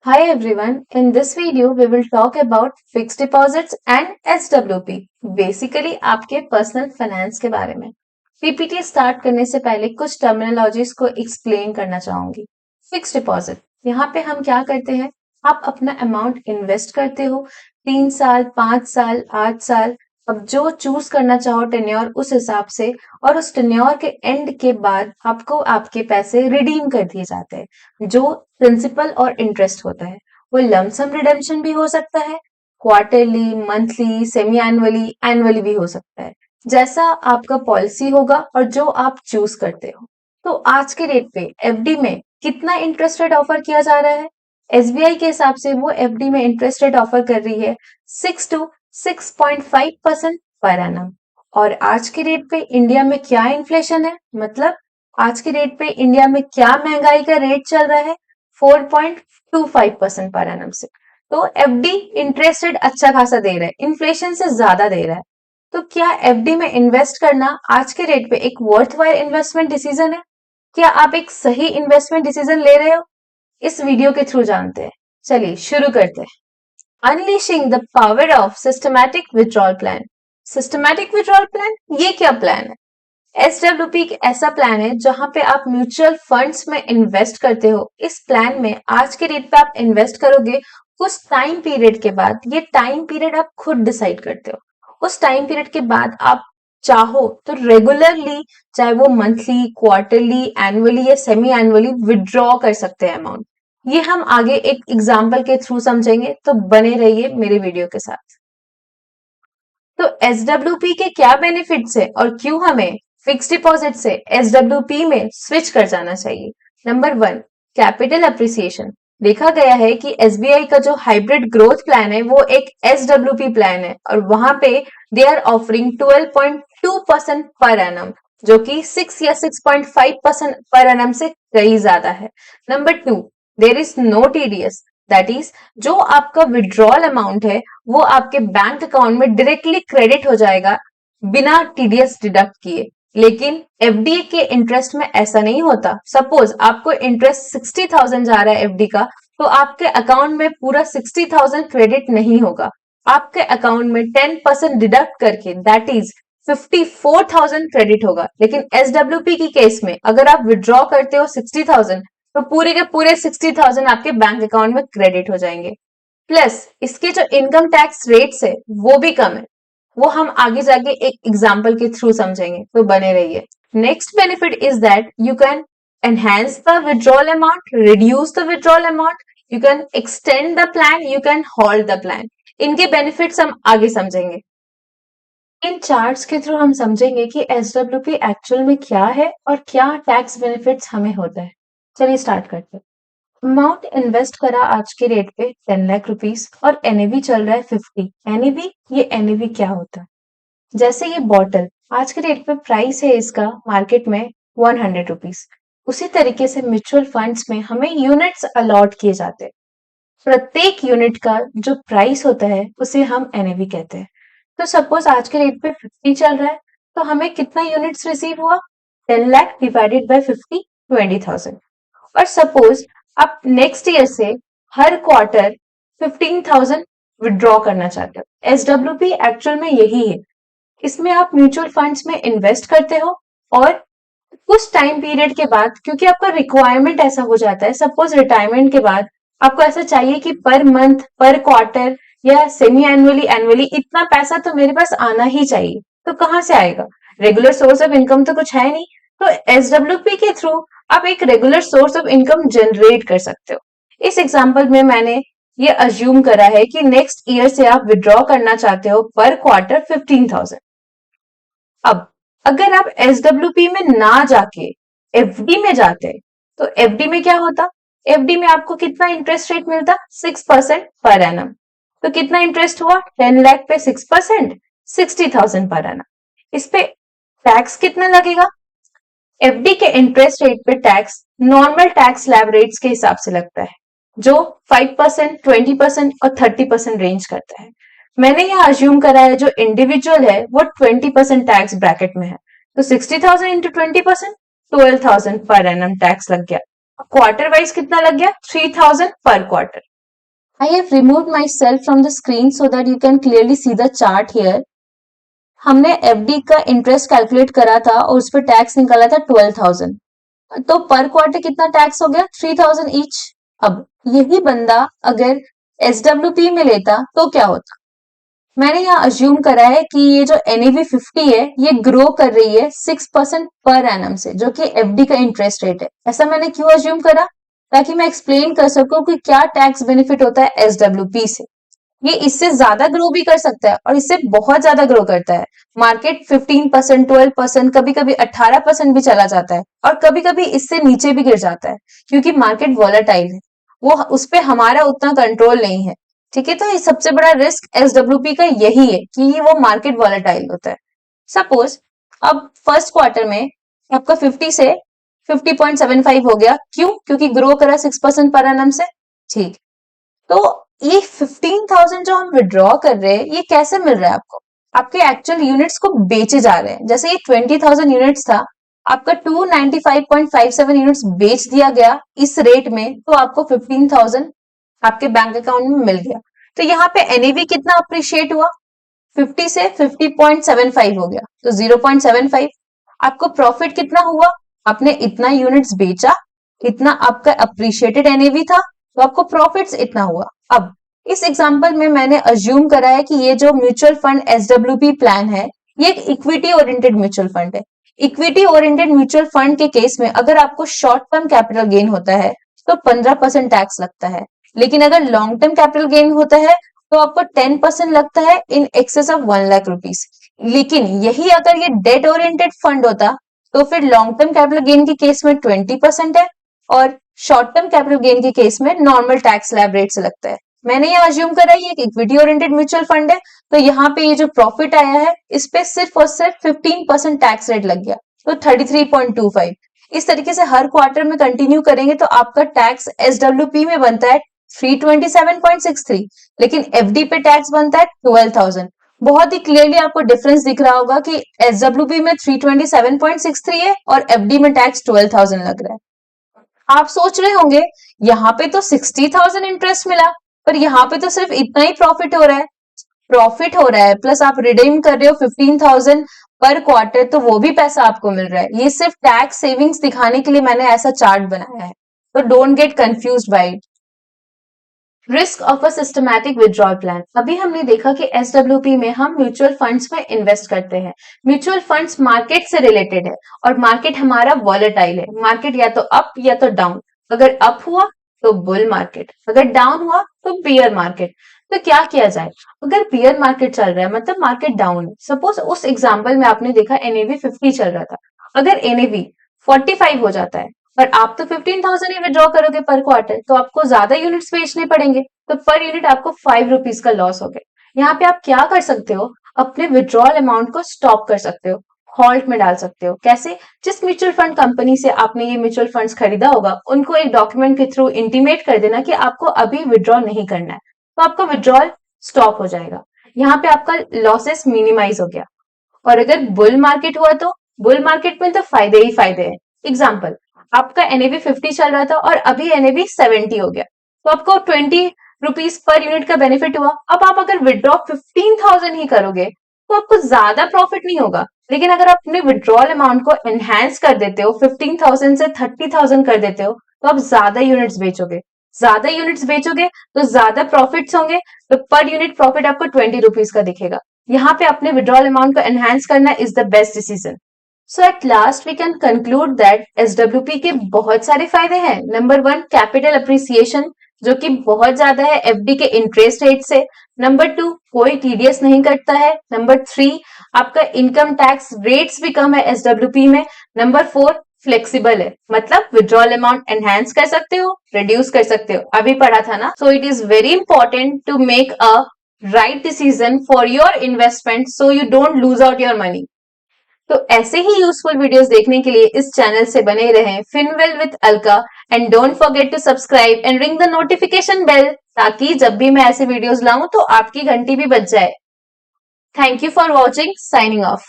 Hi everyone, in this video we will talk about fixed deposits and SWP. Basically आपके personal finance के बारे में। PPT start करने से पहले कुछ टर्मिनोलॉजीज को एक्सप्लेन करना चाहूंगी। फिक्स्ड डिपॉजिट, यहाँ पे हम क्या करते हैं, आप अपना अमाउंट इन्वेस्ट करते हो 3 साल, 5 साल, 8 साल, अब जो चूज करना चाहो टेन्योर उस हिसाब से, और उस टेन्योर के एंड के बाद आपको आपके पैसे रिडीम कर दिए जाते हैं। जो प्रिंसिपल और इंटरेस्ट होता है वो लमसम रिडेम्पशन भी हो सकता है, quarterly, monthly, semi annually, annually भी हो सकता है, जैसा आपका पॉलिसी होगा और जो आप चूज करते हो। तो आज के डेट पे एफडी में कितना इंटरेस्ट रेट ऑफर किया जा रहा है? एसबीआई के हिसाब से वो एफडी में इंटरेस्ट रेट ऑफर कर रही है 6 to 6.5% पर एनम। और आज के डेट पे इंडिया में क्या इन्फ्लेशन है, मतलब आज के डेट पे इंडिया में क्या महंगाई का रेट चल रहा है, 4.25% पर एनम से। तो एफडी इंटरेस्ट रेट अच्छा खासा दे रहा है, इन्फ्लेशन से ज्यादा दे रहा है। तो क्या एफडी में इन्वेस्ट करना आज के रेट पे एक वर्थवाइल इन्वेस्टमेंट डिसीजन है? क्या आप एक सही इन्वेस्टमेंट डिसीजन ले रहे हो? इस वीडियो के थ्रू जानते हैं। चलिए शुरू करते हैं। Unleashing the power of systematic withdrawal plan. Systematic withdrawal plan, ये क्या प्लान है? एसडब्ल्यूपी एक ऐसा प्लान है जहां पे आप म्यूचुअल फंड्स में इन्वेस्ट करते हो। इस प्लान में आज के डेट पे आप इन्वेस्ट करोगे, कुछ टाइम पीरियड के बाद, ये टाइम पीरियड आप खुद डिसाइड करते हो। उस टाइम पीरियड के बाद आप चाहो तो रेगुलरली, चाहे वो मंथली, क्वार्टरली, एनुअली या सेमी एनुअली विड्रॉ कर सकते हैं अमाउंट। ये हम आगे एक एग्जाम्पल के थ्रू समझेंगे, तो बने रहिए मेरे वीडियो के साथ। तो एसडब्ल्यूपी के क्या बेनिफिट्स है और क्यों हमें फिक्स डिपॉजिट से एसडब्ल्यूपी में स्विच कर जाना चाहिए? Number 1, capital appreciation. देखा गया है कि एसबीआई का जो हाइब्रिड ग्रोथ प्लान है वो एक एसडब्ल्यूपी प्लान है, और वहां पे they are offering 12.2% per annum, जो कि 6 या 6.5% पर एनम से कहीं ज्यादा है। Number 2, there is no TDS, that is जो आपका विड्रॉल अमाउंट है वो आपके बैंक अकाउंट में डायरेक्टली क्रेडिट हो जाएगा बिना टीडीएस डिडक्ट किए। लेकिन एफडी के इंटरेस्ट में ऐसा नहीं होता। सपोज आपको इंटरेस्ट 60,000 जा रहा है एफडी का, तो आपके अकाउंट में पूरा 60,000 क्रेडिट नहीं होगा। आपके अकाउंट में 10% डिडक्ट करके, दैट इज 54,000 क्रेडिट होगा। लेकिन एसडब्ल्यूपी की केस में अगर आप विड्रॉ करते हो 60,000, तो पूरे के पूरे 60,000 आपके बैंक अकाउंट में क्रेडिट हो जाएंगे। प्लस इसके जो इनकम टैक्स रेट्स है वो भी कम है, वो हम आगे जाके एक एग्जाम्पल के थ्रू समझेंगे, तो बने रहिए। Next benefit is that you can enhance the withdrawal amount, reduce the withdrawal amount, you can extend the plan, you can hold the plan. इनके बेनिफिट्स हम आगे समझेंगे। इन चार्ट्स के थ्रू हम समझेंगे कि एसडब्ल्यूपी एक्चुअल में क्या है और क्या टैक्स बेनिफिट्स हमें होता है। चलिए स्टार्ट करते हैं। अमाउंट इन्वेस्ट करा आज के रेट पे 10 लाख रुपीस और एनएवी चल रहा है 50। एनएवी, ये एनएवी क्या होता है? जैसे ये बॉटल आज के रेट पे प्राइस है इसका मार्केट में 100 रुपीस, उसी तरीके से म्यूचुअल फंड्स में हमें यूनिट्स अलॉट किए जाते हैं। प्रत्येक यूनिट का जो प्राइस होता है उसे हम एनएवी कहते हैं। तो सपोज आज के रेट पे 50 चल रहा है, तो हमें कितना यूनिट्स रिसीव हुआ? 10 लाख डिवाइडेड बाय 50, 20,000। और सपोज आप नेक्स्ट ईयर से हर क्वार्टर 15,000 विड्रॉ करना चाहते हो। एसडब्ल्यूपी एक्चुअल में यही है। इसमें आप म्यूचुअल फंड्स में इन्वेस्ट करते हो, और कुछ टाइम पीरियड के बाद, क्योंकि आपका रिक्वायरमेंट ऐसा हो जाता है, सपोज रिटायरमेंट के बाद आपको ऐसा चाहिए कि पर मंथ, पर क्वार्टर या सेमी एनुअली, एनुअली इतना पैसा तो मेरे पास आना ही चाहिए। तो कहाँ से आएगा? रेगुलर सोर्स ऑफ इनकम तो कुछ है नहीं, तो एसडब्ल्यूपी के थ्रू आप एक regular source of income generate कर सकते हो। इस एग्जाम्पल में मैंने ये अज्यूम करा है कि नेक्स्ट ईयर से आप विड्रॉ करना चाहते हो पर क्वार्टर 15,000। अब अगर आप एसडब्ल्यूपी में ना जाके एफडी में जाते, तो एफडी में क्या होता? एफडी में आपको कितना इंटरेस्ट रेट मिलता? 6% पर एनम। तो कितना इंटरेस्ट हुआ? 10 लाख पे 6%, 60,000 पर एनम। इस पे टैक्स कितना लगेगा? एफडी के इंटरेस्ट रेट पे tax normal tax slab rates के हिसाब से लगता है, जो 5%, 20% और 30% रेंज करता है। मैंने यहाँ अज्यूम करा है जो इंडिविजुअल है वो 20% टैक्स ब्रैकेट में है, तो 60,000 इंटू 20%, 12,000 पर एनम टैक्स लग गया। क्वार्टर वाइज कितना लग गया? 3,000 पर quarter. I have removed myself from the screen so that you can clearly see the chart here. हमने एफडी का इंटरेस्ट कैलकुलेट करा था और उस पर टैक्स निकाला था 12,000। तो पर क्वार्टर कितना टैक्स हो गया? 3,000 ईच। अब यही बंदा अगर एसडब्ल्यूपी में लेता तो क्या होता? मैंने यहाँ अज्यूम करा है कि ये जो एनएवी 50 है ये ग्रो कर रही है 6% पर एनम से, जो कि एफडी का इंटरेस्ट रेट है। ऐसा मैंने क्यों अज्यूम करा? ताकि मैं एक्सप्लेन कर सकूं कि क्या टैक्स बेनिफिट होता है एसडब्ल्यूपी से। ये इससे ज्यादा ग्रो भी कर सकता है और इससे बहुत ज्यादा ग्रो करता है। मार्केट 15%, 12%, कभी कभी 18% भी चला जाता है और कभी कभी इससे नीचे भी गिर जाता है, क्योंकि मार्केट वॉलेटाइल है, वो उस पर हमारा उतना कंट्रोल नहीं है। ठीक है, तो ये सबसे बड़ा रिस्क एसडब्ल्यूपी का यही है कि वो मार्केट वॉलेटाइल होता है। सपोज अब फर्स्ट क्वार्टर में आपका 50 से 50.75 हो गया, क्यों? क्योंकि ग्रो करा 6% पर एनम से। ठीक, तो ये 15,000 जो हम विड्रॉ कर रहे हैं ये कैसे मिल रहा है आपको? आपके एक्चुअल यूनिट्स को बेचे जा रहे हैं। जैसे ये 20,000 यूनिट्स था, आपका 295.57 यूनिट्स बेच दिया गया इस रेट में, तो आपको 15,000 आपके बैंक अकाउंट में मिल गया। तो यहाँ पे एनएवी कितना अप्रिशिएट हुआ? 50 से 50.75 हो गया, तो 0.75। आपको प्रॉफिट कितना हुआ? आपने इतना यूनिट्स बेचा, इतना आपका अप्रिशिएटेड एनएवी था, तो आपको प्रॉफिट्स इतना हुआ। अब इस एग्जांपल में मैंने अज्यूम करा है कि ये जो म्यूचुअल फंड एसडब्ल्यूपी प्लान है ये एक इक्विटी ओरिएंटेड म्यूचुअल फंड है। इक्विटी ओरिएंटेड म्यूचुअल फंड के केस में अगर आपको शॉर्ट टर्म कैपिटल गेन होता है तो 15% टैक्स लगता है, लेकिन अगर लॉन्ग टर्म कैपिटल गेन होता है तो आपको 10% लगता है in excess of 1 lakh rupees. लेकिन यही अगर ये डेट ओरिएंटेड फंड होता तो फिर लॉन्ग टर्म कैपिटल गेन के केस में 20% है और शॉर्ट टर्म कैपिटल गेन के केस में नॉर्मल टैक्स स्लैब रेट से लगता है। मैंने ये अज्यूम करा है ये एक इक्विटी ओरिएंटेड म्यूचुअल फंड है, तो यहाँ पे ये जो प्रॉफिट आया है इस पे सिर्फ और सिर्फ 15% टैक्स रेट लग गया, तो 33.25। इस तरीके से हर क्वार्टर में कंटिन्यू करेंगे तो आपका टैक्स एसडब्ल्यूपी में बनता है 327.63, लेकिन एफडी पे टैक्स बनता है 12,000। बहुत ही क्लियरली आपको डिफरेंस दिख रहा होगा कि एसडब्ल्यूपी में 327.63 है और एफडी में टैक्स 12,000 लग रहा है। आप सोच रहे होंगे यहाँ पे तो 60,000 इंटरेस्ट मिला, पर यहाँ पे तो सिर्फ इतना ही प्रॉफिट हो रहा है। प्रॉफिट हो रहा है प्लस आप रिडीम कर रहे हो 15,000 पर क्वार्टर, तो वो भी पैसा आपको मिल रहा है। ये सिर्फ टैक्स सेविंग्स दिखाने के लिए मैंने ऐसा चार्ट बनाया है, तो don't get confused by it. Risk of a systematic withdrawal plan. अभी हमने देखा कि एसडब्ल्यूपी में हम म्यूचुअल फंड्स में इन्वेस्ट करते हैं। म्यूचुअल फंड्स मार्केट से रिलेटेड है और मार्केट हमारा वॉलेटाइल है। मार्केट या तो अप या तो डाउन। अगर अप हुआ तो बुल मार्केट, अगर डाउन हुआ तो बियर मार्केट। तो क्या किया जाए? अगर बियर मार्केट चल रहा है मतलब मार्केट डाउन है, सपोज उस एग्जाम्पल में आपने देखा एनएवी 50 चल रहा था, अगर एनएवी 45 हो जाता है पर आप तो 15,000 ही विड्रॉ करोगे पर क्वार्टर, तो आपको ज्यादा यूनिट्स बेचने पड़ेंगे, तो पर यूनिट आपको 5 रुपीज का लॉस हो गया। यहाँ पे आप क्या कर सकते हो? अपने विड्रॉल अमाउंट को स्टॉप कर सकते हो, हॉल्ट में डाल सकते हो। कैसे? जिस म्यूचुअल फंड कंपनी से आपने ये म्यूचुअल फंड्स खरीदा होगा उनको एक डॉक्यूमेंट के थ्रू इंटीमेट कर देना कि आपको अभी विड्रॉ नहीं करना है, तो आपका विड्रॉल स्टॉप हो जाएगा। यहाँ पे आपका लॉसेस मिनिमाइज हो गया। और अगर बुल मार्केट हुआ तो बुल मार्केट में तो फायदे ही फायदे हैं। एग्जाम्पल, आपका एनएवी 50 चल रहा था और अभी एनएवी 70 हो गया, तो आपको 20 रुपीज पर यूनिट का बेनिफिट हुआ। अब आप अगर विड्रॉ 15,000 ही करोगे तो आपको ज्यादा प्रॉफिट नहीं होगा, लेकिन अगर आप अपने विड्रॉल अमाउंट को एनहांस कर देते हो, 15,000 से 30,000 कर देते हो, तो आप ज्यादा यूनिट्स बेचोगे। ज्यादा यूनिट्स बेचोगे तो ज्यादा प्रॉफिट्स होंगे, तो पर यूनिट प्रॉफिट आपको 20 रुपीज का दिखेगा। यहाँ पे अपने विड्रॉल अमाउंट को एनहांस करना is the best decision. So at last we can conclude that SWP के बहुत सारे फायदे हैं। नंबर 1, कैपिटल अप्रिसिएशन जो कि बहुत ज्यादा है एफडी के इंटरेस्ट रेट से। नंबर 2, कोई टीडीएस नहीं कटता है। नंबर 3, आपका इनकम टैक्स रेट्स भी कम है एसडब्ल्यूपी में। नंबर 4, फ्लेक्सिबल है, मतलब विड्रॉल अमाउंट एनहांस कर सकते हो, रिड्यूस कर सकते हो, अभी पढ़ा था ना। So it is very important to make a right decision for your investment so you don't lose out your money. तो ऐसे ही यूजफुल वीडियोस देखने के लिए इस चैनल से बने रहें, Finwell with Alka, and don't forget to subscribe and ring the notification bell, ताकि जब भी मैं ऐसे वीडियोस लाऊं तो आपकी घंटी भी बज जाए। Thank you for watching, signing off.